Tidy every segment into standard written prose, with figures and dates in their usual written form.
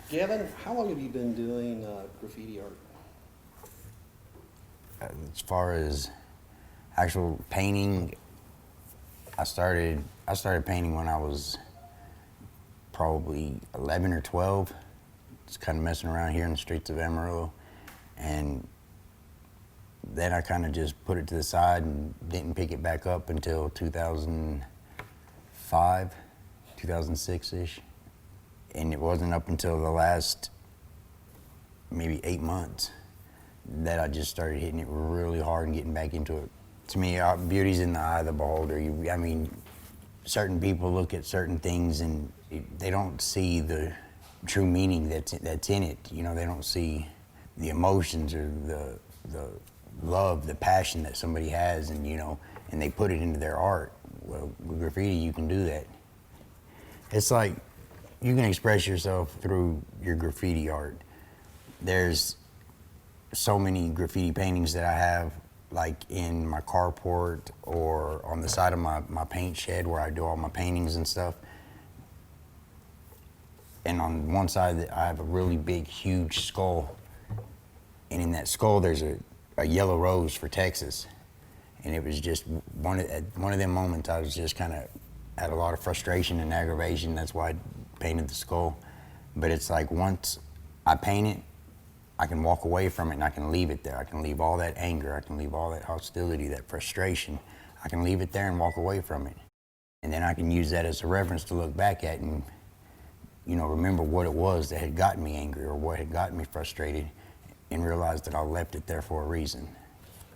Gavin, how long have you been doing graffiti art? As far as actual painting, I started painting when I was probably 11 or 12. Just kind of messing around here in the streets of Amarillo, and then I kind of just put it to the side and didn't pick it back up until 2005, 2006-ish. And it wasn't up until the last maybe 8 months that I just started hitting it really hard and getting back into it. To me, beauty's in the eye of the beholder. Certain people look at certain things and they don't see the true meaning that's in it. You know, they don't see the emotions or the love, the passion that somebody has, and and they put it into their art. Well, with graffiti, you can do that. It's like you can express yourself through your graffiti art. There's so many graffiti paintings that I have, like in my carport or on the side of my paint shed where I do all my paintings and stuff. And on one side, I have a really big, huge skull. And in that skull, there's a yellow rose for Texas. And it was just at one of them moments, I was just kind of had a lot of frustration and aggravation. That's why I painted the skull. But it's like once I paint it, I can walk away from it and I can leave it there. I can leave all that anger, I can leave all that hostility, that frustration. I can leave it there and walk away from it. And then I can use that as a reference to look back at and, remember what it was that had gotten me angry or what had gotten me frustrated, and realize that I left it there for a reason.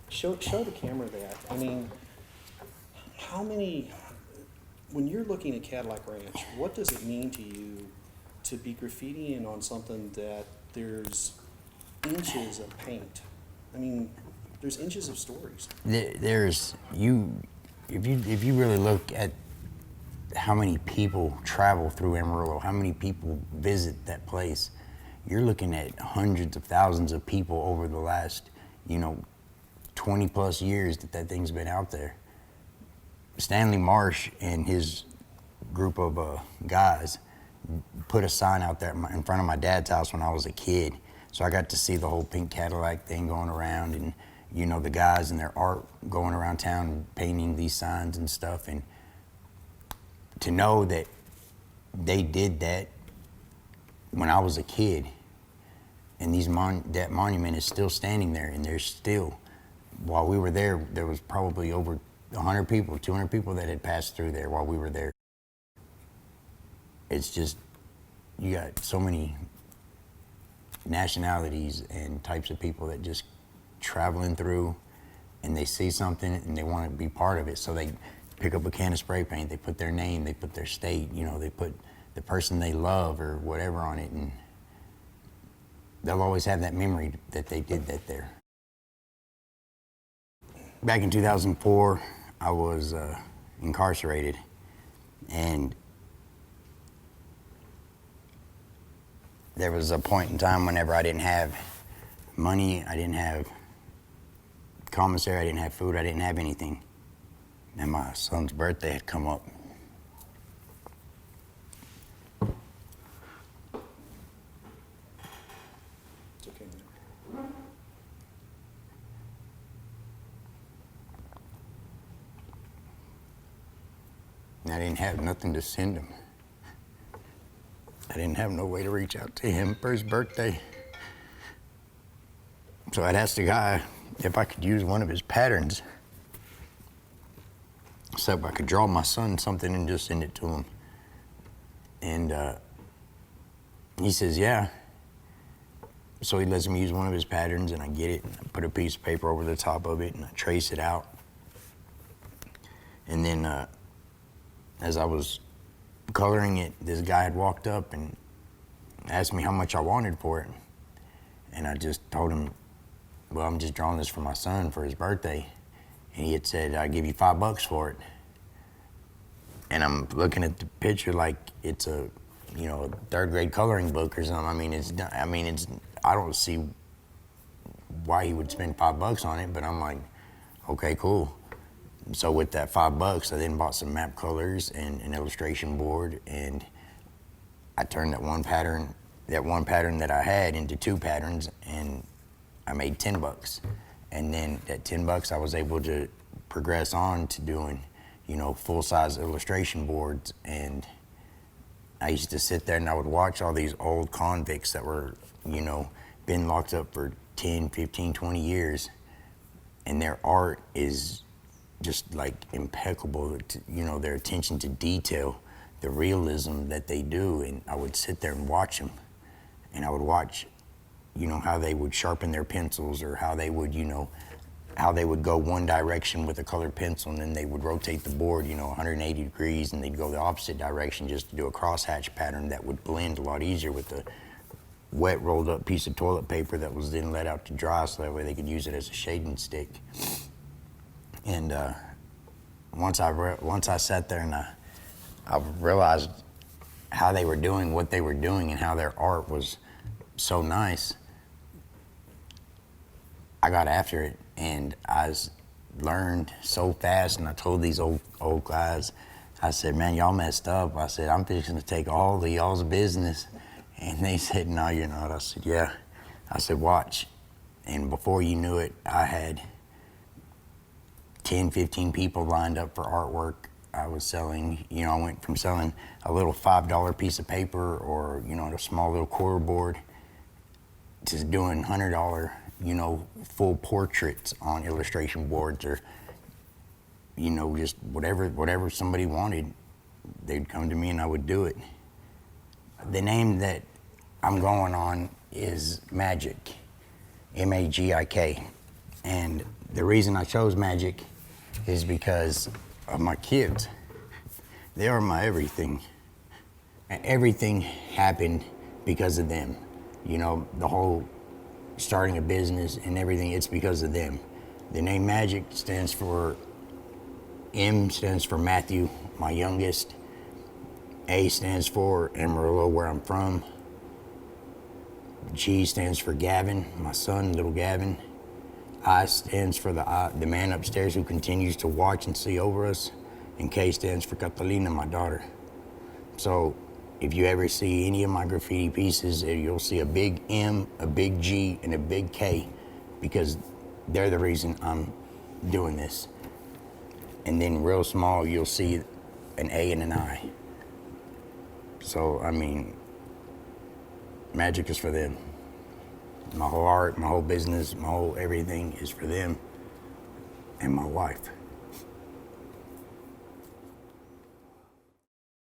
Show the camera that. I mean, when you're looking at Cadillac Ranch, what does it mean to you to be graffitiing on something that there's inches of paint? I mean, there's inches of stories. If you really look at how many people travel through Amarillo, how many people visit that place, you're looking at hundreds of thousands of people over the last, 20 plus years that thing's been out there. Stanley Marsh and his group of guys put a sign out there in front of my dad's house when I was a kid. So I got to see the whole pink Cadillac thing going around, and the guys and their art going around town painting these signs and stuff. And to know that they did that when I was a kid, and that monument is still standing there, and there's still, while we were there, there was probably over 100 people, 200 people that had passed through there while we were there. It's just, you got so many nationalities and types of people that just traveling through, and they see something and they want to be part of it. So they pick up a can of spray paint, they put their name, they put their state, they put the person they love or whatever on it, and they'll always have that memory that they did that there. Back in 2004, I was incarcerated, and there was a point in time whenever I didn't have money, I didn't have commissary, I didn't have food, I didn't have anything. And my son's birthday had come up. It's okay. And I didn't have nothing to send him. I didn't have no way to reach out to him for his birthday. So I'd asked the guy if I could use one of his patterns, so if I could draw my son something and just send it to him. And he says, yeah. So he lets me use one of his patterns, and I get it, and I put a piece of paper over the top of it, and I trace it out. And then as I was coloring it, this guy had walked up and asked me how much I wanted for it. And I just told him, well, I'm just drawing this for my son for his birthday. And he had said, I'll give you $5 for it. And I'm looking at the picture like it's a, third grade coloring book or something. I don't see why he would spend $5 on it, but I'm like, okay, cool. So with that $5, I then bought some map colors and an illustration board, and I turned that one pattern that one pattern that I had into 2 patterns, and I made $10. And then that $10, I was able to progress on to doing, you know, full-size illustration boards. And I used to sit there and I would watch all these old convicts that were, you know, been locked up for 10, 15, 20 years. And their art is just like impeccable, you know, their attention to detail, the realism that they do. And I would sit there and watch them. And I would watch, you know, how they would sharpen their pencils, or how they would, you know, how they would go one direction with a colored pencil, and then they would rotate the board, you know, 180 degrees, and they'd go the opposite direction just to do a crosshatch pattern that would blend a lot easier with the wet rolled up piece of toilet paper that was then let out to dry, so that way they could use it as a shading stick. And once I sat there and I realized how they were doing what they were doing and how their art was so nice, I got after it, and I learned so fast. And I told these old guys, I said, man, y'all messed up. I said, I'm fixing to take all of y'all's business. And they said, no, you're not. I said, yeah. I said, watch. And before you knew it, I had 10, 15 people lined up for artwork. I was selling, you know, I went from selling a little $5 piece of paper, or, you know, a small little quarter board, to doing $100, you know, full portraits on illustration boards, or, you know, just whatever somebody wanted, they'd come to me and I would do it. The name that I'm going on is Magic, M-A-G-I-K. And the reason I chose Magic is because of my kids. They are my everything. And everything happened because of them. You know, the whole starting a business and everything, it's because of them. The name Magic stands for, M stands for Matthew, my youngest. A stands for Amarillo, where I'm from. G stands for Gavin, my son, little Gavin. I stands for the man upstairs who continues to watch and see over us. And K stands for Catalina, my daughter. So if you ever see any of my graffiti pieces, you'll see a big M, a big G, and a big K, because they're the reason I'm doing this. And then real small, you'll see an A and an I. So, I mean, Magic is for them. My whole art, my whole business, my whole everything is for them and my wife.